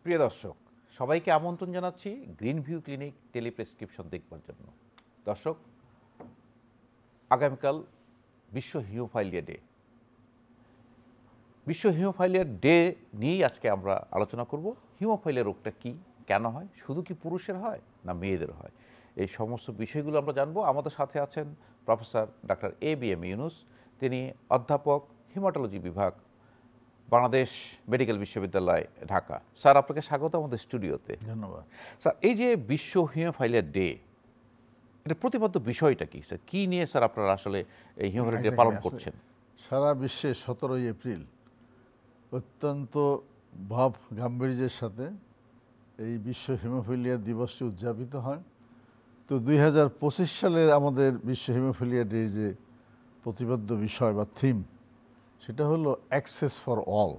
প্রিয় দর্শক, সবাইকে আমন্ত্রণ জানাচ্ছি গ্রিন ভিউ ক্লিনিক টেলিপ্রেসক্রিপশন দেখবার জন্য। দর্শক, আগামীকাল বিশ্ব হিমোফাইলিয়া ডে। বিশ্ব হিমোফাইলিয়া ডে নিয়েই আজকে আমরা আলোচনা করব। হিমোফাইলিয়া রোগটা কি, কেন হয়, শুধু কি পুরুষের হয় না মেয়েদের হয়, এই সমস্ত বিষয়গুলো আমরা জানবো। আমাদের সাথে আছেন প্রফেসর ডাক্তার এবিএম ইউনুস। তিনি অধ্যাপক, হিমাটোলজি বিভাগ, বাংলাদেশ মেডিকেল বিশ্ববিদ্যালয়, ঢাকা। স্যার, আপনাকে স্বাগত আমাদের স্টুডিওতে। ধন্যবাদ। স্যার, এই যে বিশ্ব হিমোফাইলিয়া ডে, এটা প্রতিপাদ্য বিষয়টা কি স্যার? কি নিয়ে স্যার আপনারা আসলে এই হিমোফাইলিয়া ডে পালন করছেন? সারা বিশ্বে 17 এপ্রিল অত্যন্ত ভাব গাম্ভীর্যের সাথে এই বিশ্ব হিমোফিলিয়া দিবসটি উদযাপিত হয়। তো 2025 সালের আমাদের বিশ্ব হিমোফিলিয়া ডে যে প্রতিপাদ্য বিষয় বা থিম, সেটা হলো access for all,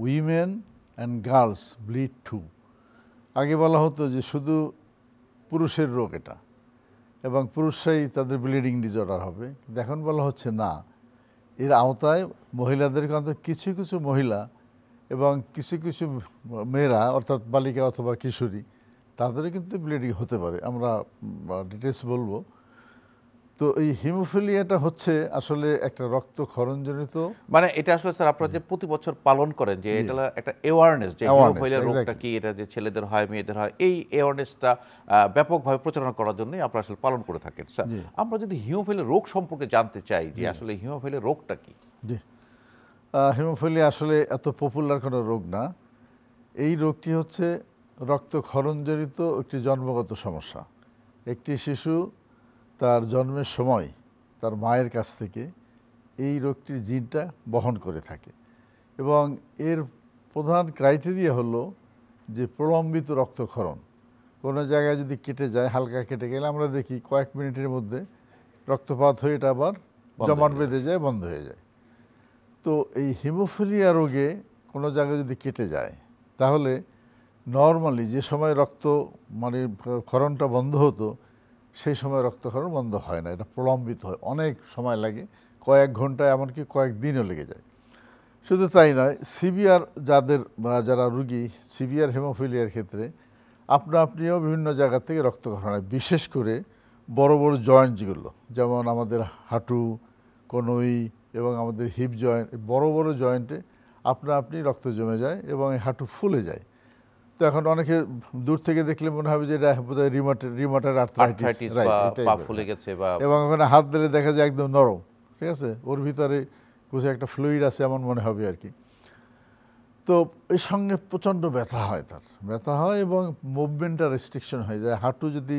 women and girls bleed too. আগে বলা হতো যে শুধু পুরুষের রোগ এটা, এবং পুরুষরাই তাদের ব্লিডিং ডিজঅর্ডার হবে। কিন্তু এখন বলা হচ্ছে না, এর আওতায় মহিলাদেরকে অন্তত কিছু কিছু মহিলা এবং কিছু কিছু মেয়েরা, অর্থাৎ বালিকা অথবা কিশোরী, তাদেরও কিন্তু ব্লিডিং হতে পারে। আমরা ডিটেলস বলবো। তো এই হিমোফিলিয়াটা হচ্ছে আসলে একটা রক্তক্ষরণজনিত, মানে এটা আসলে স্যার আপনারা যে প্রতি বছর পালন করেন, যে এটা একটা অ্যাওয়ারনেস, যে হিমোফাইলিয়া রোগটা কি, এটা যে ছেলেদের হয় মেয়েদের হয়, এই অ্যাওয়ারনেসটা ব্যাপকভাবে প্রচারণা করার জন্যই আপনারা আসলে পালন করে থাকেন। স্যার, আমরা যদি হিমোফাইলিয়া রোগ সম্পর্কে জানতে চাই যে আসলে হিমোফাইলিয়া রোগটা কি। জি, হিমোফিলিয়া আসলে এত পপুলার কোনো রোগ না। এই রোগটি হচ্ছে রক্তক্ষরণজনিত একটি জন্মগত সমস্যা। একটি শিশু তার জন্মের সময় তার মায়ের কাছ থেকে এই রোগটির জিনটা বহন করে থাকে, এবং এর প্রধান ক্রাইটেরিয়া হলো যে প্রলম্বিত রক্তক্ষরণ। কোনো জায়গায় যদি কেটে যায়, হালকা কেটে গেলে আমরা দেখি কয়েক মিনিটের মধ্যে রক্তপাত হয়ে এটা আবার জমাট বেঁধে যায়, বন্ধ হয়ে যায়। তো এই হিমোফিলিয়া রোগে কোনো জায়গায় যদি কেটে যায়, তাহলে নর্মালি যে সময় রক্ত ক্ষরণটা বন্ধ হতো, সেই সময় রক্তক্ষরণ বন্ধ হয় না, এটা প্রলম্বিত হয়, অনেক সময় লাগে, কয়েক ঘন্টা, এমনকি কয়েক দিনও লেগে যায়। শুধু তাই নয়, সিভিয়ার যারা রুগী, সিভিয়ার হিমোফিলিয়ার ক্ষেত্রে আপনিও বিভিন্ন জায়গা থেকে রক্তক্ষরণ হয়, বিশেষ করে বড় বড় জয়েন্ট যেগুলো, যেমন আমাদের হাঁটু, কনুই এবং আমাদের হিপ জয়েন্ট, বড় বড় জয়েন্টে আপনি রক্ত জমে যায় এবং এই হাঁটু ফুলে যায়। তো এখন অনেকে দূর থেকে দেখলে মনে হবে যে এটা বোধহয় রিমাটের আর্থ্রাইটিস, এবং ওখানে হাত দিলে দেখা যায় একদম নরম, ঠিক আছে, ওর ভিতরে কিছু একটা ফ্লুইড আছে এমন মনে হবে আর কি। তো এর সঙ্গে প্রচণ্ড ব্যথা হয় এবং মুভমেন্টটা রেস্ট্রিকশন হয়ে যায়। হাঁটু যদি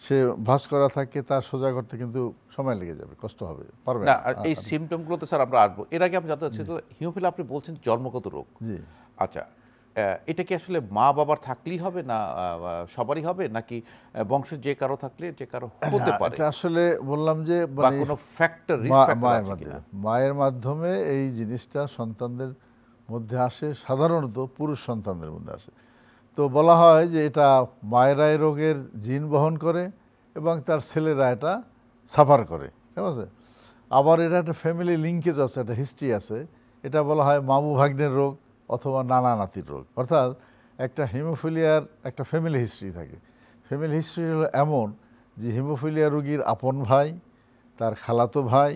সে ভাঁজ করা থাকে, তার সোজা করতে কিন্তু সময় লেগে যাবে, কষ্ট হবে, পারবে না। এই সিমটমগুলোতে স্যার আমরা আসবো। এর আগে আপনি জানতে চাচ্ছি, হিমোফিলিয়া আপনি বলছেন জন্মগত রোগ। জি, আচ্ছা, এটা কি আসলে মা বাবার থাকলেই হবে, না সবারই হবে, নাকি বংশের যে কারো থাকলে যে কারো হতে পারে? এটা আসলে বললাম যে কোনো ফ্যাক্টর, মায়ের মাধ্যমে এই জিনিসটা সন্তানদের মধ্যে আসে, সাধারণত পুরুষ সন্তানদের মধ্যে আসে। তো বলা হয় যে এটা মায়েরা এই রোগের জিন বহন করে এবং তার ছেলেরা এটা সাফার করে, ঠিক আছে। আবার এটা একটা ফ্যামিলি লিঙ্কেজ আছে, একটা হিস্ট্রি আছে। এটা বলা হয় মামু ভাগ্নের রোগ অথবা নানা নাতির রোগ, অর্থাৎ একটা হিমোফিলিয়ার একটা ফ্যামিলি হিস্ট্রি থাকে। ফ্যামিলি হিস্ট্রি হলো এমন যে হিমোফিলিয়া রোগীর আপন ভাই, তার খালাতো ভাই,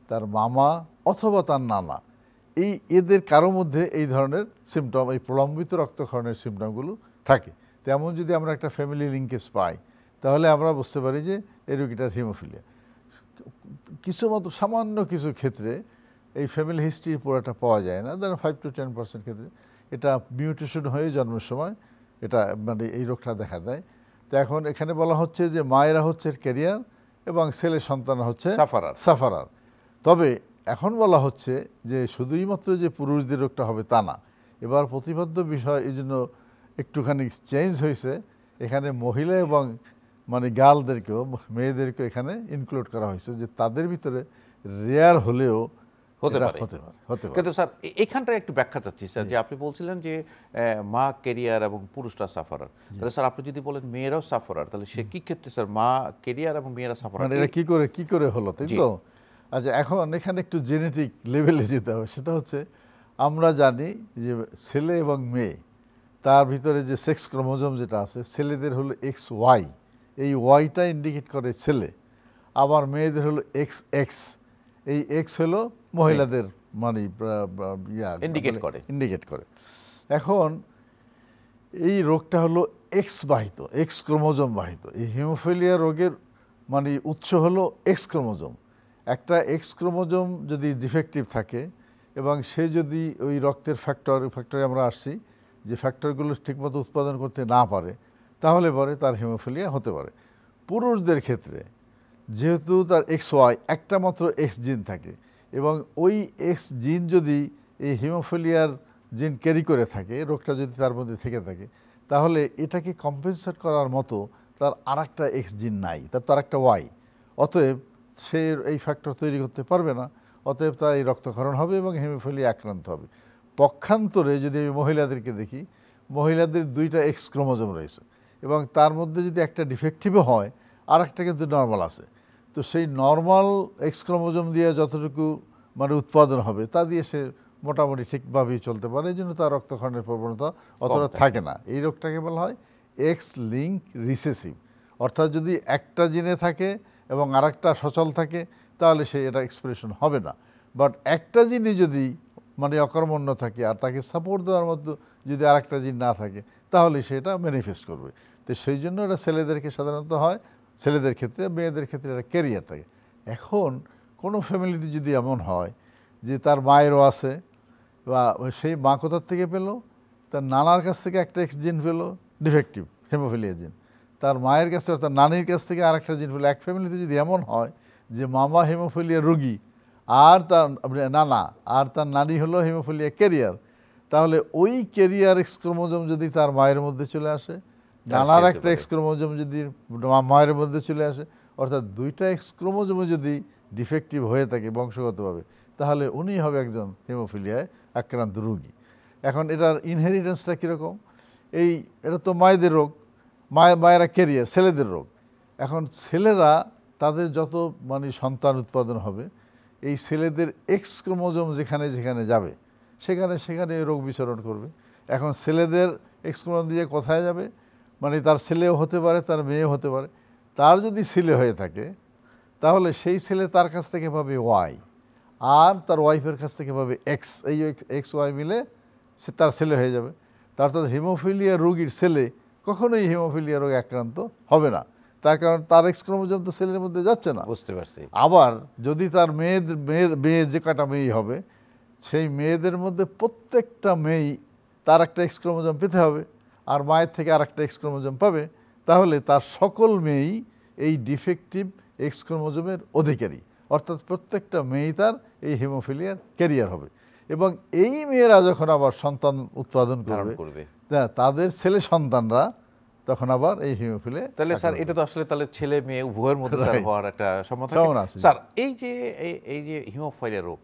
তার মামা অথবা তার নানা, এদের কারো মধ্যে এই ধরনের সিমটম, এই প্রলম্বিত রক্তক্ষরণের সিমটমগুলো থাকে। তেমন যদি আমরা একটা ফ্যামিলি লিঙ্কেজ পাই, তাহলে আমরা বুঝতে পারি যে এই রোগীটার হিমোফিলিয়া। সামান্য কিছু ক্ষেত্রে এই ফ্যামিলি হিস্ট্রির পুরোটা পাওয়া যায় না, ধরেন 5 to 10% ক্ষেত্রে এটা মিউটেশন হয়ে জন্মের সময় এটা এই রোগটা দেখা দেয়। তো এখন এখানে বলা হচ্ছে যে মায়েরা হচ্ছে ক্যারিয়ার এবং ছেলে সন্তান হচ্ছে সাফারার। তবে এখন বলা হচ্ছে যে শুধুই মাত্র যে পুরুষদের রোগটা হবে তা না, এবার প্রতিপাদ্য বিষয় এই জন্য একটুখানি চেঞ্জ হয়েছে। এখানে মহিলা এবং গার্লদেরকেও, মেয়েদেরকেও এখানে ইনক্লুড করা হয়েছে, যে তাদের ভিতরে রেয়ার হলেও হতে পারে। কিন্তু স্যার এখানটা একটু ব্যাখ্যা চাচ্ছি স্যার, যে আপনি বলছিলেন যে মা ক্যারিয়ার এবং পুরুষরা সাফারার। তাহলে স্যার আপনি যদি বলেন মেয়েরাও সাফারার, তাহলে সে কি ক্ষেত্রে স্যার মা ক্যারিয়ার এবং মেয়েরা সাফারার, এটা কি করে হলো, তাই তো? আচ্ছা, এখন এখানে একটু জেনেটিক লেভেলে যেতে হবে। সেটা হচ্ছে, আমরা জানি যে ছেলে এবং মেয়ে তার ভিতরে যে সেক্স ক্রোমোজোম যেটা আছে, ছেলেদের হলো এক্স ওয়াই, এই ওয়াইটা ইন্ডিকেট করে ছেলে, আবার মেয়েদের হলো এক্স এক্স, এই এক্স হলো মহিলাদের মানে ইন্ডিকেট করে। এখন এই রোগটা হলো এক্স বাহিত, এক্স ক্রোমোজোম বাহিত। এই হিমোফিলিয়া রোগের মানে উৎস হলো এক্স ক্রোমোজোম। একটা এক্স ক্রোমোজোম যদি ডিফেক্টিভ থাকে এবং সে যদি ওই রক্তের ফ্যাক্টরে আমরা আসছি, যে ফ্যাক্টরগুলো ঠিকমতো উৎপাদন করতে না পারে, তাহলে পরে তার হিমোফিলিয়া হতে পারে। পুরুষদের ক্ষেত্রে যেহেতু তার এক্স ওয়াই একটা মাত্র এক্স জিন থাকে, এবং ওই এক্স জিন যদি এই হিমোফিলিয়ার জিন ক্যারি করে থাকে, রোগটা যদি তার মধ্যে থেকে থাকে, তাহলে এটাকে কম্পেনসেট করার মতো তার আরেকটা এক্স জিন নাই, তার একটা ওয়াই। অতএব সে এই ফ্যাক্টর তৈরি করতে পারবে না, অতএব তার এই রক্তক্ষরণ হবে এবং হিমোফিলিয়া আক্রান্ত হবে। পক্ষান্তরে যদি আমি মহিলাদেরকে দেখি, মহিলাদের দুইটা এক্স ক্রোমোজোম রয়েছে এবং তার মধ্যে যদি একটা ডিফেক্টিভও হয়, আর একটা কিন্তু নর্মাল আছে। তো সেই নর্মাল এক্স ক্রোমোজোম দিয়ে যতটুকু মানে উৎপাদন হবে, তা দিয়ে সে মোটামুটি ঠিকভাবেই চলতে পারে, এই জন্য তার রক্তক্ষরণের প্রবণতা অতটা থাকে না। এই রোগটাকে বলা হয় এক্স লিঙ্ক রিসেসিভ, অর্থাৎ যদি একটা জিনে থাকে এবং আরেকটা সচল থাকে, তাহলে সে এটা এক্সপ্রেশন হবে না। বাট একটা জিনই যদি মানে অকর্মণ্য থাকে আর তাকে সাপোর্ট দেওয়ার মতো যদি আরেকটা জিন না থাকে, তাহলে সেটা ম্যানিফেস্ট করবে। তো সেই জন্য এটা ছেলেদেরকে সাধারণত হয়, ছেলেদের ক্ষেত্রে। মেয়েদের ক্ষেত্রে একটা ক্যারিয়ার থাকে। এখন কোনো ফ্যামিলিতে যদি এমন হয় যে তার মায়েরও আছে, বা সেই মা কোথার থেকে পেলো, তার নানার কাছ থেকে একটা এক্স জিন পেলো ডিফেক্টিভ হেমোফিলিয়া জিন, তার মায়ের কাছে তার নানির কাছ থেকে আরেকটা জিন পেলো। এক ফ্যামিলিতে যদি এমন হয় যে মামা হেমোফিলিয়া রোগী আর তার নানা আর তার নানি হলো হিমোফিলিয়া ক্যারিয়ার, তাহলে ওই ক্যারিয়ার এক্স ক্রোমোজোম যদি তার মায়ের মধ্যে চলে আসে, নানার একটা এক্স ক্রোমোজোম যদি মায়ের মধ্যে চলে আসে, অর্থাৎ দুইটা এক্স ক্রোমোজোমে যদি ডিফেক্টিভ হয়ে থাকে বংশগতভাবে, তাহলে উনি হবে একজন হিমোফিলিয়ায় আক্রান্ত রোগী। এখন এটার ইনহেরিটেন্সটা কীরকম? এটা তো মায়েদের রোগ, মায়েরা ক্যারিয়ার, ছেলেদের রোগ। এখন ছেলেরা তাদের যত মানে সন্তান উৎপাদন হবে, এই ছেলেদের এক্স ক্রোমোজোম যেখানে যেখানে যাবে, সেখানে সেখানে রোগ বিচরণ করবে। এখন ছেলেদের এক্স ক্রোমোজোম দিয়ে কোথায় যাবে? মানে তার ছেলেও হতে পারে, তার মেয়েও হতে পারে। তার যদি ছেলে হয়ে থাকে, তাহলে সেই ছেলে তার কাছ থেকে পাবে ওয়াই, আর তার ওয়াইফের কাছ থেকে পাবে এক্স। এই এক্স ওয়াই মিলে সে তার ছেলে হয়ে যাবে। তার হিমোফিলিয়া রোগীর ছেলে কখনোই হিমোফিলিয়া রোগে আক্রান্ত হবে না, তার কারণ তার এক্স ক্রোমোজোম তো ছেলের মধ্যে যাচ্ছে না। বুঝতে পারছি। আবার যদি তার মেয়ে যে কটা মেয়ে হবে, সেই মেয়েদের মধ্যে প্রত্যেকটা মেয়েই তার একটা এক্স ক্রোমোজোম পেতে হবে, আর মায়ের থেকে আর একটা এক্স ক্রোমোজোম পাবে, তাহলে তার সকল মেয়েই এই ডিফেক্টিভ এক্স ক্রোমোজোমের অধিকারী, অর্থাৎ প্রত্যেকটা মেয়েই তার এই হিমোফিলিয়ার ক্যারিয়ার হবে। এবং এই মেয়েরা যখন আবার সন্তান উৎপাদন করবে, তাদের ছেলে সন্তানরা তখন আবার এই হিমোফিলিয়া। তাহলে স্যার এটা তো আসলে তাহলে ছেলে মেয়ে উভয়ের মধ্যে হওয়ার একটা সম্ভাবনা আছে। স্যার এই যে হিমোফিলিয়া রোগ,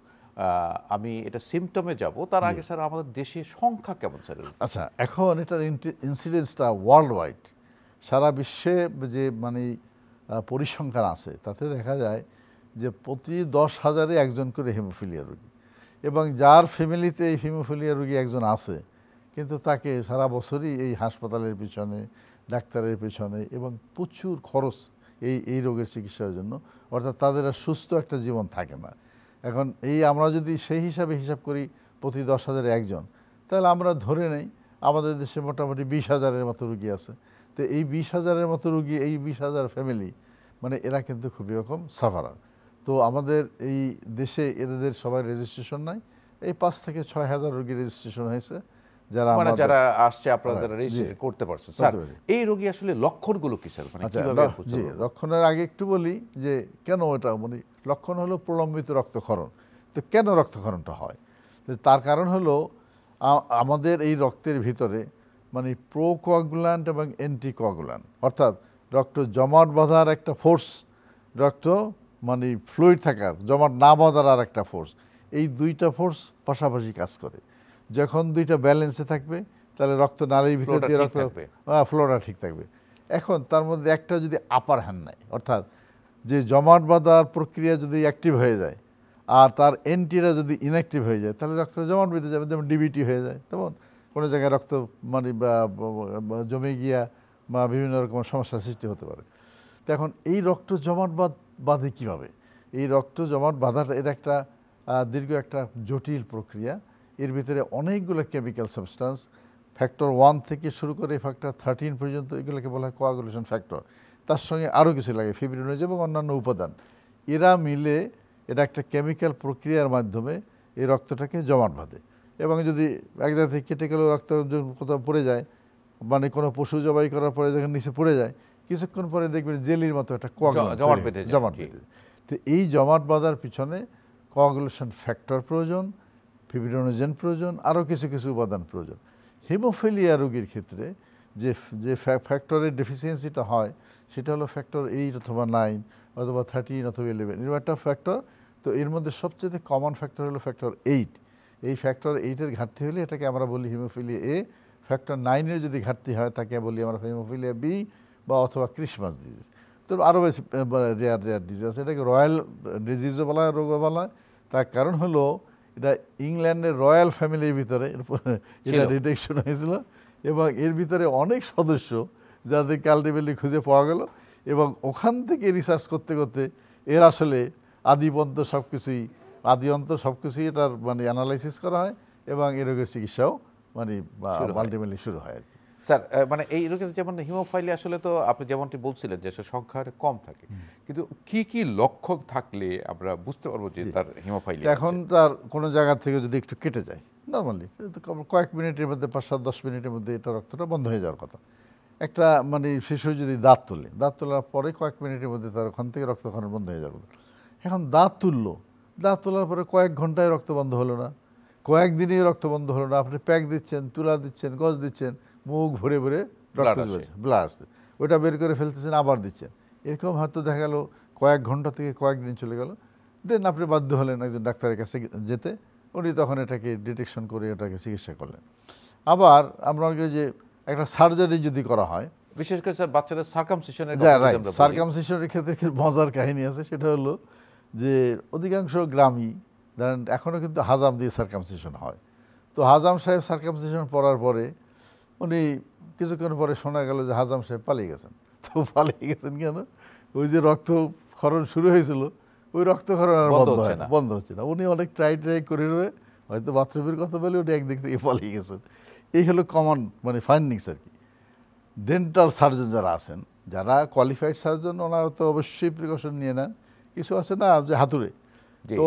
আমি এটা সিমটমে যাব, তার আগে স্যার আমাদের দেশে সংখ্যা কেমন স্যার? আচ্ছা, এখন এটার ইনসিডেন্সটা ওয়ার্ল্ড ওয়াইড, সারা বিশ্বে যে মানে পরিসংখ্যান আছে, তাতে দেখা যায় যে প্রতি 10,000-এ একজন করে হিমোফিলিয়া রোগী, এবং যার ফ্যামিলিতে এই হিমোফিলিয়া রোগী একজন আছে, কিন্তু তাকে সারা বছরই এই হাসপাতালের পিছনে, ডাক্তারের পেছনে, এবং প্রচুর খরচ এই রোগের চিকিৎসার জন্য, অর্থাৎ তাদের আর সুস্থ একটা জীবন থাকে না। এখন আমরা যদি সেই হিসাব করি প্রতি 10,000-এ একজন, তাহলে আমরা ধরে নেই আমাদের দেশে মোটামুটি 20,000-এর মতো রুগী আছে। তো এই 20,000-এর মতো রুগী, এই 20,000 ফ্যামিলি, মানে এরা কিন্তু খুবই রকম সাফারার। তো আমাদের এই দেশে এদের সবাই রেজিস্ট্রেশন নাই। এই 5 থেকে 6,000 রোগী রেজিস্ট্রেশন হয়েছে, যারা আসছে আপনাদের রেজিস্ট্রেশন করতে পারছে। স্যার, এই রোগী আসলে লক্ষণগুলো কি স্যার? জি, লক্ষণের আগে একটু বলি যে কেন এটা, মানে লক্ষণ হলো প্রলম্বিত রক্তক্ষরণ। তো কেন রক্তক্ষরণটা হয়? তার কারণ হলো আমাদের এই রক্তের ভিতরে মানে প্রোকোয়াগুল্যান্ট এবং অ্যান্টিকোয়াগুল্যান্ট, অর্থাৎ রক্ত জমাট বাঁধার একটা ফোর্স, রক্ত মানে ফ্লুইড থাকার, জমাট না বাঁধার আর একটা ফোর্স, এই দুইটা ফোর্স পাশাপাশি কাজ করে। যখন দুইটা ব্যালেন্সে থাকবে, তাহলে রক্ত নালীর ভিতর দিয়ে রক্ত ফ্লোটা ঠিক থাকবে। এখন তার মধ্যে একটা যদি আপার হ্যান্ড নেয়, অর্থাৎ যে জমাট বাঁধার প্রক্রিয়া যদি অ্যাক্টিভ হয়ে যায় আর তার এন্টিরা যদি ইনঅ্যাক্টিভ হয়ে যায়, তাহলে রক্তটা জমাট বেঁধে যাবে, যেমন ডিবিটি হয়ে যায়, তেমন কোনো জায়গায় রক্ত মানে জমে গিয়া বা বিভিন্ন রকম সমস্যার সৃষ্টি হতে পারে। তো এখন এই রক্ত জমাট বাঁধে কীভাবে? এই রক্ত জমাট বাঁধাটা এর একটা দীর্ঘ একটা জটিল প্রক্রিয়া। এর ভিতরে অনেকগুলো কেমিক্যাল সাবস্টেন্স, ফ্যাক্টর 1 থেকে শুরু করে ফ্যাক্টর 13 পর্যন্ত, এগুলোকে বলা হয় কোয়াগুলেশন ফ্যাক্টর। তার সঙ্গে আরও কিছু লাগে, ফিব্রিনোজেন এবং অন্যান্য উপাদান। এরা মিলে এটা একটা কেমিক্যাল প্রক্রিয়ার মাধ্যমে এই রক্তটাকে জমাট বাঁধে। এবং যদি এক জায়গা থেকে কেটে গেলেও রক্ত কোথাও পড়ে যায়, মানে কোনো পশু জবাই করার পরে যখন নিচে পড়ে যায়, কিছুক্ষণ পরে দেখবেন জেলির মতো একটা জমাট বেঁধে যায়। তো এই জমাট বাঁধার পিছনে কোয়াগুলেশন ফ্যাক্টর প্রয়োজন, ফিব্রিনোজেন প্রয়োজন, আরও কিছু কিছু উপাদান প্রয়োজন। হিমোফিলিয়া রোগীর ক্ষেত্রে যে যে ফ্যাক্টরের ডেফিসিয়েন্সিটা হয় সেটা হলো ফ্যাক্টর 8 অথবা 9 অথবা 13 অথবা 11, এরকম একটা ফ্যাক্টর। তো এর মধ্যে সবচেয়ে কমন ফ্যাক্টর হলো ফ্যাক্টর 8। এই ফ্যাক্টর 8-এর ঘাটতি হলে এটাকে আমরা বলি হিমোফিলিয়া এ। ফ্যাক্টর 9-এর যদি ঘাটতি হয় তাকে বলি আমরা হিমোফিলিয়া বি বা অথবা ক্রিসমাস ডিজিজ। তো আরও বেশি রেয়ার ডিজিজ আছে, এটাকে রয়্যাল ডিজিজও বলা হয়, রোগও বলা হয়। তার কারণ হলো এটা ইংল্যান্ডের রয়্যাল ফ্যামিলির ভিতরে এটা ডিটেকশন হয়েছিল এবং এর ভিতরে অনেক সদস্য যাদেরকে আলটিমেটলি খুঁজে পাওয়া গেল এবং ওখান থেকে রিসার্চ করতে করতে এর আসলে আদি অন্ত সব কিছুই এটার মানে অ্যানালাইসিস করা হয় এবং এই রোগের চিকিৎসাও মানে আলটিমেটলি শুরু হয় আর কি। স্যার মানে এই রোগের যেমন হিমোফাইলিয়া আসলে তো আপনি যেমনটি বলছিলেন যে সংখ্যা কম থাকে, কিন্তু কি কি লক্ষণ থাকলে আমরা বুঝতে পারবো যে তার হিমোফাইলিয়া? এখন তার কোনো জায়গা থেকে যদি একটু কেটে যায়, নর্মালি কয়েক মিনিটের মধ্যে 5-7-10 মিনিটের মধ্যে এটা রক্তটা বন্ধ হয়ে যাওয়ার কথা। একটা মানে শিশু যদি দাঁত তোলার পরে কয়েক মিনিটের মধ্যে তার ওখান থেকে রক্তক্ষরণ বন্ধ হয়ে যাওয়ার কথা। এখন দাঁত তোলার পরে কয়েক ঘন্টায় রক্ত বন্ধ হলো না, কয়েকদিনেই রক্ত বন্ধ হলো না, আপনি প্যাক দিচ্ছেন, তুলা দিচ্ছেন, গজ দিচ্ছেন, মুখ ভরে ভরে রক্ত ব্লাড আসছে, ওইটা বের করে ফেলতেছেন, আবার দিচ্ছেন, এরকম হয়তো দেখা গেল কয়েক ঘন্টা থেকে কয়েকদিন চলে গেল। দেন আপনি বাধ্য হলেন একজন ডাক্তারের কাছে যেতে, উনি তখন এটাকে ডিটেকশন করে এটাকে চিকিৎসা করলেন। আবার আমরা যে একটা সার্জারি যদি করা হয়, বিশেষ করে স্যার বাচ্চাদের সার্কামসিশনের ক্ষেত্রে মজার কাহিনী আছে। সেটা হলো যে অধিকাংশ গ্রামই ধরেন এখনও কিন্তু হাজাম দিয়ে সার্কামসিশন হয়। তো হাজাম সাহেব সার্কামসিশন পড়ার পরে উনি কিছুক্ষণ পরে শোনা গেল যে হাজাম সাহেব পালিয়ে গেছেন। তো পালিয়ে গেছেন কেন? ওই যে রক্তক্ষরণ শুরু হয়েছিল, ওই রক্তক্ষরণ আর বন্ধ হচ্ছে না। উনি অনেক ট্রাই করে হয়তো বাথরুমের কথা বলে উনি একদিক থেকে পালিয়ে গেছেন। এই হলো কমন মানে ফাইন্ডিংস আর কি। ডেন্টাল সার্জন যারা আছেন, যারা কোয়ালিফাইড সার্জন, ওনারা তো অবশ্যই প্রিকশন নিয়ে নেন। কিছু আছে না যে হাতুড়ে, তো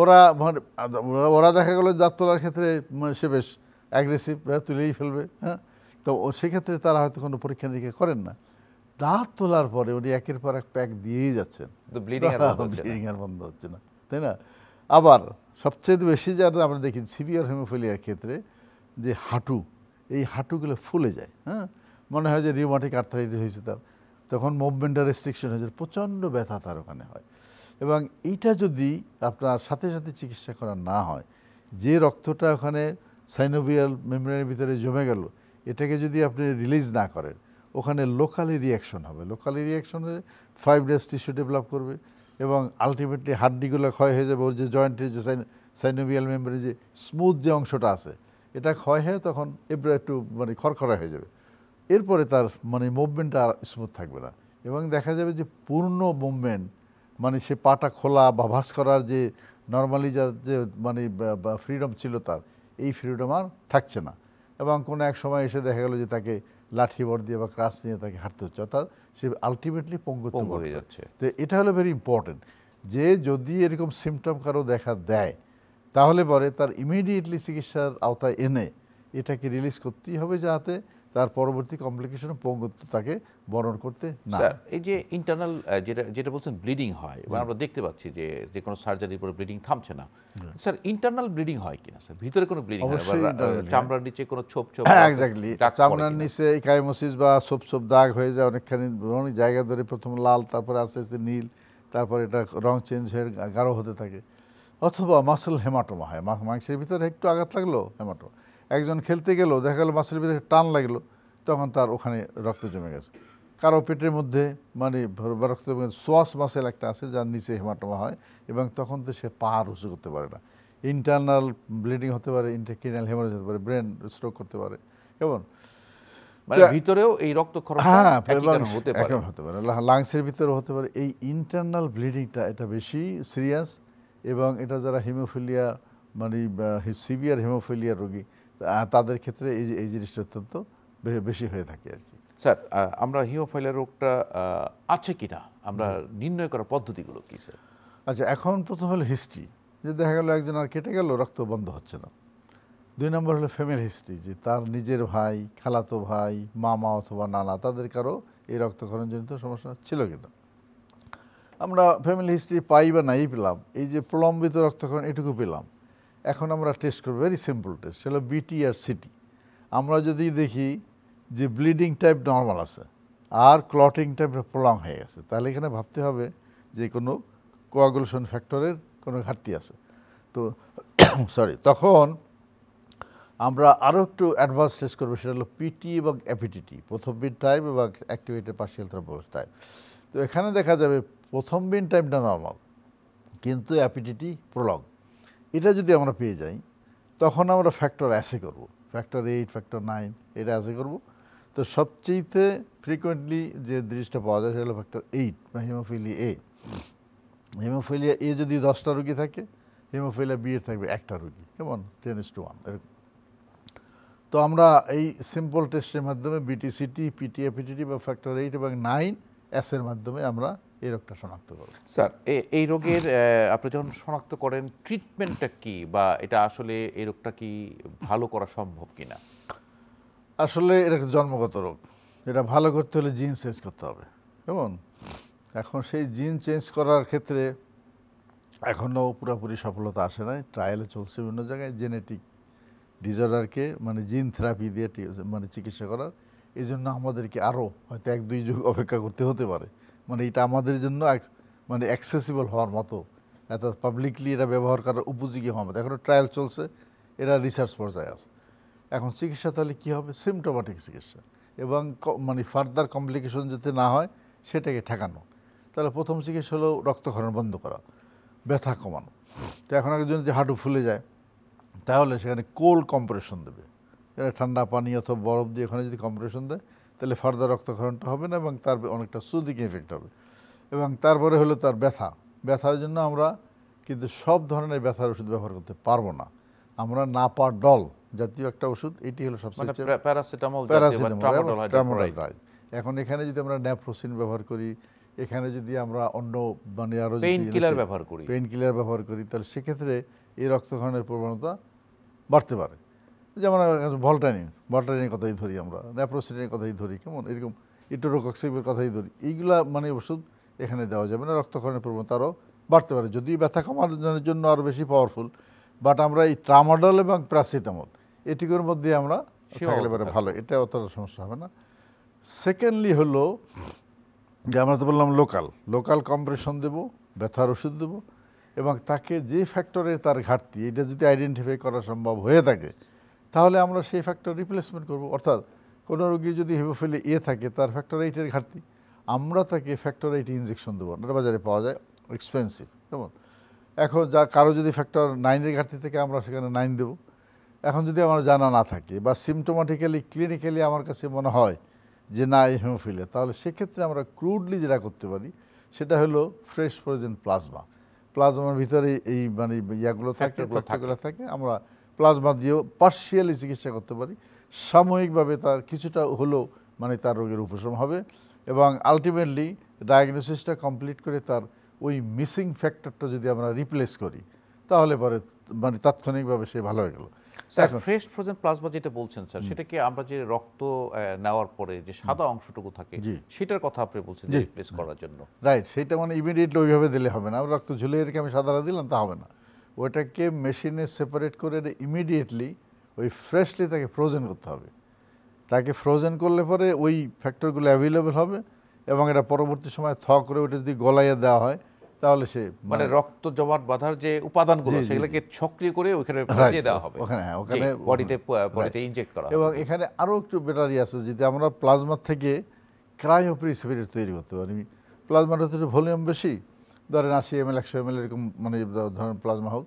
ওরা দেখা গেলো দাঁত তোলার ক্ষেত্রে সে বেশ অ্যাগ্রেসিভ, তুলেই ফেলবে। হ্যাঁ, তো সেক্ষেত্রে তারা হয়তো কোনো পরীক্ষা নিরীক্ষা করেন না। দাঁত তোলার পরে উনি একের পর এক প্যাক দিয়েই যাচ্ছেন, ব্লিডিং আর বন্ধ হচ্ছে না, তাই না? আবার সবচেয়ে বেশি যারা আমরা দেখি সিভিয়ার হিমোফিলিয়ার ক্ষেত্রে যে এই হাঁটুগুলো ফুলে যায়। হ্যাঁ, মনে হয় যে রিউমাটিক আর্থ্রাইটিস হয়েছে তার, তখন মুভমেন্টের রেস্ট্রিকশন হয়েছে, প্রচণ্ড ব্যথা তার ওখানে হয়। এবং এইটা যদি আপনার সাথে সাথে চিকিৎসা করা না হয়, যে রক্তটা ওখানে সাইনোভিয়াল মেমব্রেনের ভিতরে জমে গেল, এটাকে যদি আপনি রিলিজ না করেন, ওখানে লোকালি রিয়াকশন হবে। লোকালি রিয়াকশনে ফাইব্রাস টিস্যু ডেভেলপ করবে এবং আলটিমেটলি হাড্ডিগুলো ক্ষয় হয়ে যাবে। ওর যে জয়েন্টের যে সাইনোভিয়াল মেমব্রেনের যে স্মুথ যে অংশটা আছে, এটা ক্ষয় হয়ে তখন একটু মানে খড়খড়া হয়ে যাবে। এরপরে তার মানে মুভমেন্টটা আর স্মুথ থাকবে না এবং দেখা যাবে যে পূর্ণ মুভমেন্ট মানে সে পাটা খোলা বা ভাঁজ করার যে নর্মালি যে মানে ফ্রিডম ছিল তার, এই ফ্রিডম আর থাকছে না। এবং কোনো এক সময় এসে দেখা গেল যে তাকে লাঠি বর দিয়ে বা ক্রাস নিয়ে তাকে হাঁটতে হচ্ছে, অর্থাৎ সে আলটিমেটলি পঙ্গুত্ব হয়ে যাচ্ছে। তো এটা হলো ভেরি ইম্পর্টেন্ট যে যদি এরকম সিমটম কারো দেখা দেয়, তাহলে পরে তার ইমিডিয়েটলি চিকিৎসার আওতায় এনে এটাকে রিলিজ করতেই হবে, যাতে তার পরবর্তী কমপ্লিকেশন পঙ্গুত্ব তাকে বরণ করতে না। এই যে ইন্টারনাল যেটা বলছেন ব্লিডিং হয়, মানে আমরা দেখতে পাচ্ছি যে কোনো সার্জারির পরে ব্লিডিং থামছে না। স্যার ইন্টারনাল ব্লিডিং হয় কিনা স্যার? ভিতরে কোনো ব্লিডিং হয়, চামড়ার নিচে কোনো ছোপ? এক্স্যাক্টলি, চামড়ার নিচে কাইমোসিস বা ছোপ দাগ হয়ে যায় অনেকখানি, অনেক জায়গা ধরে, প্রথম লাল, তারপরে আস্তে আস্তে নীল, তারপরে এটা রং চেঞ্জ হয়ে গাঢ় হতে থাকে। অথবা মাসল হেমাটোমা হয়, মাংসের ভিতরে একটু আঘাত লাগলো, হেমাটোমা। একজন খেলতে গেল, দেখা গেলো মাসের ভিতরে টান লাগলো, তখন তার ওখানে রক্ত জমে গেছে। কারো পেটের মধ্যে মানে রক্ত সোয়াস মাসেল একটা আছে যার নিচে হেমাটোমা হয় এবং তখন তো সে পা উঁচু করতে পারে না। ইন্টারনাল ব্লিডিং হতে পারে, ইন্টারক্রেনিয়াল হেমারেজ হতে পারে, ব্রেন স্ট্রোক করতে পারে, কেমন? মানে ভিতরেও এই রক্তক্ষরণ হ্যাঁ, একই এবং কারণে হতে পারে। হতে পারে, লাংসের ভিতরে হতে পারে। এই ইন্টারনাল ব্লিডিংটা এটা বেশি সিরিয়াস, এবং এটা যারা হিমোফিলিয়া মানে সিভিয়ার হিমোফিলিয়া রোগী তাদের ক্ষেত্রে এই জিনিসটা অত্যন্ত বেশি হয়ে থাকে আর কি। স্যার, আমরা হিমোফাইলিয়া রোগটা আছে কিনা আমরা নির্ণয় করার পদ্ধতিগুলো কি স্যার? আচ্ছা, এখন প্রথম হলো হিস্ট্রি, যে দেখা গেল একজন আর কেটে গেল, রক্ত বন্ধ হচ্ছে না। 2 নম্বর হলো ফ্যামিলি হিস্ট্রি, যে তার নিজের ভাই, খালাতো ভাই, মামা অথবা নানা তাদের কারো এই রক্তক্ষরণজনিত সমস্যা ছিল কিনা। আমরা ফ্যামিলি হিস্ট্রি পাই বা নাই পেলাম, এই যে প্রলম্বিত রক্তক্ষরণ এটুকু পেলাম। এখন আমরা টেস্ট করবো, ভেরি সিম্পল টেস্ট, সেটা বিটি আর সিটি। আমরা যদি দেখি যে ব্লিডিং টাইপ নর্মাল আছে আর ক্লটিং টাইপ প্রলং হয়ে গেছে, তাহলে এখানে ভাবতে হবে যে কোনো কোয়াগুলেশন ফ্যাক্টরের কোনো ঘাটতি আছে। তো সরি, তখন আমরা আরও একটু অ্যাডভান্স টেস্ট করবো, সেটা হলো পিটি এবং অ্যাপিটিটি, প্রথম বিন টাইপ এবং অ্যাক্টিভেটেড পার্শিয়াল থ্রম্বোসিস টাইপ। তো এখানে দেখা যাবে প্রথম বিন টাইপটা নর্মাল কিন্তু অ্যাপিটিটি প্রলং। এটা যদি আমরা পেয়ে যাই, তখন আমরা ফ্যাক্টর অ্যাসে করব, ফ্যাক্টর 8, ফ্যাক্টর 9 এটা অ্যাসে করব। তো সবচেয়েতে ফ্রিকোয়েন্টলি যে জিনিসটা পাওয়া যায় সেটা হলো ফ্যাক্টর 8 বা হিমোফিলিয়া এ। হিমোফিলিয়া এ যদি 10টা রোগী থাকে, হিমোফিলিয়া বি এর থাকবে 1টা রোগী, কেমন 10:1 এরকম। তো আমরা এই সিম্পল টেস্টের মাধ্যমে বিটিসিটি, পিটি, অ্যাপিটিটি বা ফ্যাক্টর 8 এবং 9 এর মাধ্যমে আমরা এই রোগটা শনাক্ত করব। স্যার, এই রোগের আপনি যখন শনাক্ত করেন ট্রিটমেন্টটা কি, বা এটা আসলে এই রোগটা কি ভালো করা সম্ভব কিনা? আসলে এটা একটা জন্মগত রোগ, এটা ভালো করতে হলে জিন চেঞ্জ করতে হবে, কেমন? এখন সেই জিন চেঞ্জ করার ক্ষেত্রে এখনও পুরোপুরি সফলতা আসে নাই, ট্রায়ালে চলছে বিভিন্ন জায়গায় জেনেটিক ডিসঅর্ডারকে মানে জিন থেরাপি দিয়ে মানে চিকিৎসা করার। এই জন্য আমাদেরকে আরও হয়তো 1-2 যুগ অপেক্ষা করতে হতে পারে। মানে এটা আমাদের জন্য মানে অ্যাক্সেসিবল হওয়ার মতো, এত পাবলিকলি এটা ব্যবহার করার উপযোগী হওয়ার মতো এখনও ট্রায়াল চলছে, এরা রিসার্চ পর্যায়ে আছে। এখন চিকিৎসা তাহলে কী হবে? সিমটোম্যাটিক চিকিৎসা, এবং মানে ফার্দার কমপ্লিকেশন যাতে না হয় সেটাকে ঠেকানো। তাহলে প্রথম চিকিৎসা হলো রক্তক্ষরণ বন্ধ করা, ব্যথা কমানো। তো এখন একজন যদি হাঁটু ফুলে যায়, তাহলে সেখানে কোল্ড কম্প্রেশন দেবে, এটা ঠান্ডা পানি অথবা বরফ দিয়ে ওখানে যদি কম্প্রেশন দেয়, তাহলে ফার্দার রক্তক্ষরণটা হবে না এবং তার অনেকটা সুদিং এফেক্ট হবে। এবং তারপরে হলো তার ব্যথার জন্য আমরা কিন্তু সব ধরনের ব্যথার ওষুধ ব্যবহার করতে পারবো না। আমরা নাপাডল জাতীয় একটা ওষুধ, এটি হলো সবচেয়ে প্যারাসিটামল। এখন এখানে যদি আমরা ন্যাপ্রোসিন ব্যবহার করি, এখানে যদি আমরা অন্য মানে আরও পেইন কিলার ব্যবহার করি, তাহলে সেক্ষেত্রে এই রক্তক্ষরণের প্রবণতা বাড়তে পারে। যেমন ভলটাইনের কথাই ধরি, আমরা ন্যাপ্রোসিনের কথাই ধরি, কেমন এরকম ইটোরোকক্সিবের কথাই ধরি, এইগুলা মানে ওষুধ এখানে দেওয়া যাবে না, রক্তক্ষরণের প্রবণতা আরও বাড়তে পারে, যদি ব্যথা কমানোর জন্য আরও বেশি পাওয়ারফুল। বাট আমরা এই ট্রামাডল এবং প্যারাসিটামল এটিগুলোর মধ্যে আমরা থাকলে ভালো, এটা অতটা সমস্যা হবে না। সেকেন্ডলি হলো যে আমরা তো বললাম লোকাল কম্প্রেশন দেবো, ব্যথার ওষুধ দেবো, এবং তাকে যে ফ্যাক্টরের তার ঘাটতি এটা যদি আইডেন্টিফাই করা সম্ভব হয়ে থাকে, তাহলে আমরা সেই ফ্যাক্টর রিপ্লেসমেন্ট করব। অর্থাৎ কোনো রোগীর যদি হিমোফিলিয়া এ থাকে, তার ফ্যাক্টর 8-এর ঘাটতি, আমরা তাকে ফ্যাক্টর 8 ইনজেকশন দেবো, এটা বাজারে পাওয়া যায়, এক্সপেন্সিভ, কেমন? এখন কারো যদি ফ্যাক্টর 9-এর ঘাটতি থেকে আমরা সেখানে 9 দেবো। এখন যদি আমার জানা না থাকে বা সিমটোম্যাটিক্যালি ক্লিনিক্যালি আমার কাছে মনে হয় যে না এই হিমোফিলিয়া, তাহলে সেক্ষেত্রে আমরা ক্রুডলি যেটা করতে পারি সেটা হলো ফ্রেশ ফ্রোজেন প্লাজমার ভিতরে এই মানে ইয়াগুলো থাকে, ফ্যাক্টরগুলো থাকে, আমরা প্লাজমা দিয়েও পার্শিয়ালি চিকিৎসা করতে পারি। সাময়িকভাবে তার কিছুটা হলেও মানে তার রোগের উপশম হবে, এবং আলটিমেটলি ডায়াগনোসিসটা কমপ্লিট করে তার ওই মিসিং ফ্যাক্টরটা যদি আমরা রিপ্লেস করি, তাহলে পরে মানে তাৎক্ষণিকভাবে সে ভালো হয়ে গেল। স্যার, ফ্রেশ ফ্রোজেন প্লাজমা যেটা বলছেন স্যার, সেটা কি আমরা যে রক্ত নেওয়ার পরে যে সাদা অংশটুকু থাকে সেটার কথা আপনি বলছেন যে রিপ্লেস করার জন্য? রাইট, সেটা মানে ইমিডিয়েটলি ওইভাবে দিলে হবে না, রক্ত ঝুলে রেখে আমি সাদাটা দিলাম তা হবে না, ওইটাকে মেশিনে সেপারেট করে ইমিডিয়েটলি ওই ফ্রেশলি তাকে ফ্রোজেন করতে হবে। তাকে ফ্রোজেন করলে পরে ওই ফ্যাক্টরগুলো অ্যাভেলেবেল হবে, এবং এটা পরবর্তী সময় করে ওটা যদি গলাইয়ে দেওয়া হয়, তাহলে সে মানে রক্ত জমাট বাঁধার যে উপাদানগুলো সেগুলোকে সক্রিয় করে ওখানে দিয়ে দেওয়া হবে, ওখানে বডিতে ইনজেক্ট করা হবে। এবং এখানে আরও একটু বেটারি আছে, যদি আমরা প্লাজমা থেকে ক্রায়োপ্রিসিপিটেট তৈরি করতে পারি। প্লাজমার হতে ভলিউম বেশি, ধরেন 80 ml 100 ml এরকম মানে ধরেন প্লাজমা হোক,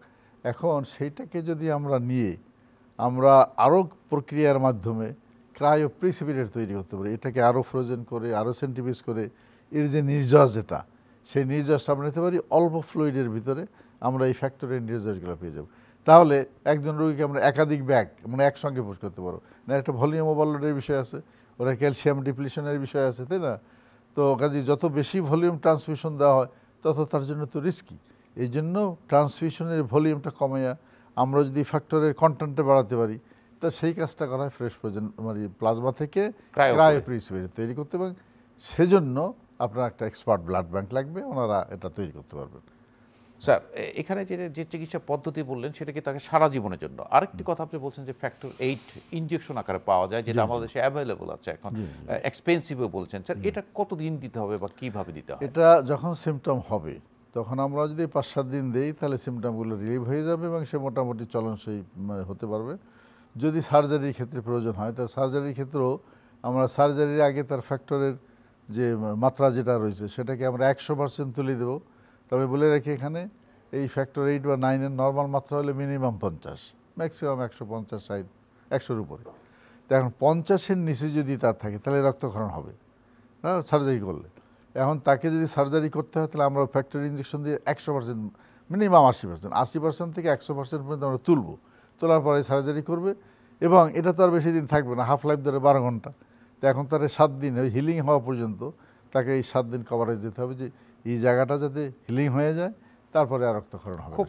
এখন সেইটাকে যদি আমরা নিয়ে আমরা আরও প্রক্রিয়ার মাধ্যমে ক্রায়ো প্রিসিপিটেট তৈরি করতে পারি, এটাকে আরও ফ্রোজেন করে আরও সেন্টিফিউজ করে এর যে নির্যাস যেটা, সেই নির্যাসটা আমরা নিতে পারি অল্প ফ্লুইডের ভিতরে, আমরা এই ফ্যাক্টরের নির্যাসগুলো পেয়ে যাব। তাহলে একজন রোগীকে আমরা একাধিক ব্যাগ মানে একসঙ্গে পুশ করতে পারবো না। একটা ভলিউম ওভারলোডের বিষয় আছে, ওরা ক্যালসিয়াম ডিপ্লিশনের বিষয় আছে, তাই না? তো কাজে যত বেশি ভলিউম ট্রান্সমিশন দেওয়া হয় তত তার জন্য তো রিস্কি। এই জন্য ট্রান্সমিশনের ভলিউমটা কমাইয়া আমরা যদি ফ্যাক্টরের কন্টেন্টটা বাড়াতে পারি, তা সেই কাজটা করা হয় ফ্রেশ ফ্রোজেন মানে প্লাজমা থেকে ক্রায়োপ্রিসিপিটেট তৈরি করতে, এবং সেজন্য আপনার একটা এক্সপার্ট ব্লাড ব্যাংক লাগবে, ওনারা এটা তৈরি করতে পারবেন। স্যার এখানে যে চিকিৎসা পদ্ধতি বললেন সেটা কি তাকে সারা জীবনের জন্য? আরেকটি কথা আপনি বলছেন যে ফ্যাক্টর 8 ইনজেকশন আকারে পাওয়া যায়, যেটা আমাদের দেশে অ্যাভেলেবল আছে এখন, এক্সপেন্সিভও বলছেন। স্যার এটা কতদিন দিতে হবে বা কিভাবে দিতে হবে? এটা যখন সিমটম হবে তখন আমরা যদি 5-7 দিন দেই তাহলে সিমটমগুলো রিলিভ হয়ে যাবে এবং সে মোটামুটি চলনসই হতে পারবে। যদি সার্জারির ক্ষেত্রে প্রয়োজন হয়, তার সার্জারির ক্ষেত্রেও আমরা সার্জারির আগে তার ফ্যাক্টরের যে মাত্রা যেটা রয়েছে সেটাকে আমরা 100% তুলে দেবো। তবে বলে রাখি এখানে এই ফ্যাক্টর 8 বা 9-এর নর্মাল মাত্রা হলে মিনিমাম 50, ম্যাক্সিমাম 150, 60, 100-র উপরে। তো এখন 50-এর নিচে যদি তার থাকে তাহলে রক্তক্ষরণ হবে, হ্যাঁ, সার্জারি করলে। এখন তাকে যদি সার্জারি করতে হয় তাহলে আমরা ফ্যাক্টরি ইঞ্জেকশন দিয়ে 100%, মিনিমাম 80% থেকে 100% পর্যন্ত আমরা তুলবো। তোলার পরে সার্জারি করবে, এবং এটা তো আর বেশি দিন থাকবে না, হাফ লাইফ ধরে 12 ঘন্টা। তো এখন তার 7 দিন ওই হিলিং হওয়া পর্যন্ত তাকে এই 7 দিন কভারেজ দিতে হবে, যে এই জায়গাটা যাতে হিলিং হয়ে যায়, তারপরে আর রক্তক্ষরণ হবে। খুব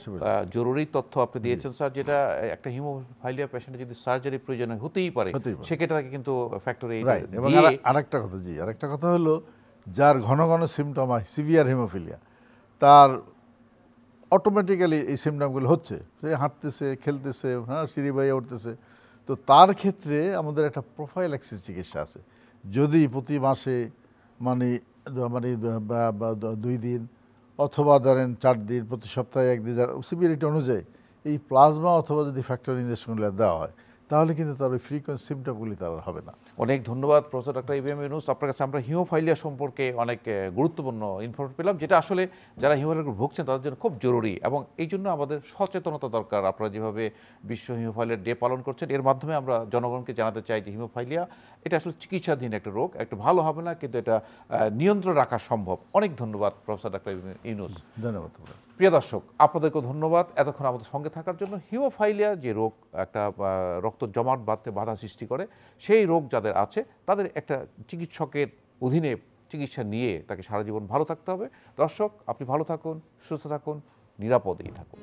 জরুরি তথ্য আপনি দিয়েছেন স্যার, যেটা একটা হিমোফাইলিয়া পেশেন্টের যদি সার্জারি প্রয়োজন হতেই পারে সেক্ষেত্রে তাকে কিন্তু ফ্যাক্টর 8 এবং আরেকটা কথা, আরেকটা কথা হলো যার ঘন ঘন সিমটম হয় সিভিয়ার হিমোফিলিয়া, তার অটোমেটিক্যালি এই সিমটমগুলো হচ্ছে, সে হাঁটতেছে, খেলতেছে, হ্যাঁ, সিঁড়ি বাইয়ে উঠতেছে। তো তার ক্ষেত্রে আমাদের একটা প্রোফাইল অ্যাক্সিস চিকিৎসা আছে। যদি প্রতি মাসে মানে 2 দিন অথবা ধরেন 4 দিন, প্রতি সপ্তাহে 1 দিন, সিভিয়ারিটি অনুযায়ী এই প্লাজমা অথবা যদি ফ্যাক্টর ইনজেকশনগুলো দেওয়া হয় তাহলে কিন্তু তার ওই ফ্রিকোয়েন্ট সিমটমগুলি তার হবে না। অনেক ধন্যবাদ প্রফেসর ডক্টর এবিএম ইউনুস। আপনার কাছে আমরা হিমোফাইলিয়া সম্পর্কে অনেক গুরুত্বপূর্ণ ইনফরমেশন পেলাম, যেটা আসলে যারা হিমোফাইলিয়া ভুগছেন তাদের জন্য খুব জরুরি, এবং এই জন্য আমাদের সচেতনতা দরকার। আপনারা যেভাবে বিশ্ব হিমোফাইলিয়া ডে পালন করছেন, এর মাধ্যমে আমরা জনগণকে জানাতে চাই যে হিমোফাইলিয়া এটা আসলে চিকিৎসাধীন একটা রোগ, একটা ভালো হবে না, কিন্তু এটা নিয়ন্ত্রণ রাখা সম্ভব। অনেক ধন্যবাদ প্রফেসর ডক্টর ইউনুস। ধন্যবাদ। প্রিয় দর্শক, আপনাদেরকেও ধন্যবাদ এতক্ষণ আমাদের সঙ্গে থাকার জন্য। হিমোফাইলিয়া যে রোগ একটা রক্ত জমাট বাঁধতে বাধা সৃষ্টি করে, সেই রোগ যাদের আছে তাদের একটা চিকিৎসকের অধীনে চিকিৎসা নিয়ে তাকে সারা জীবন ভালো থাকতে হবে। দর্শক, আপনি ভালো থাকুন, সুস্থ থাকুন, নিরাপদেই থাকুন।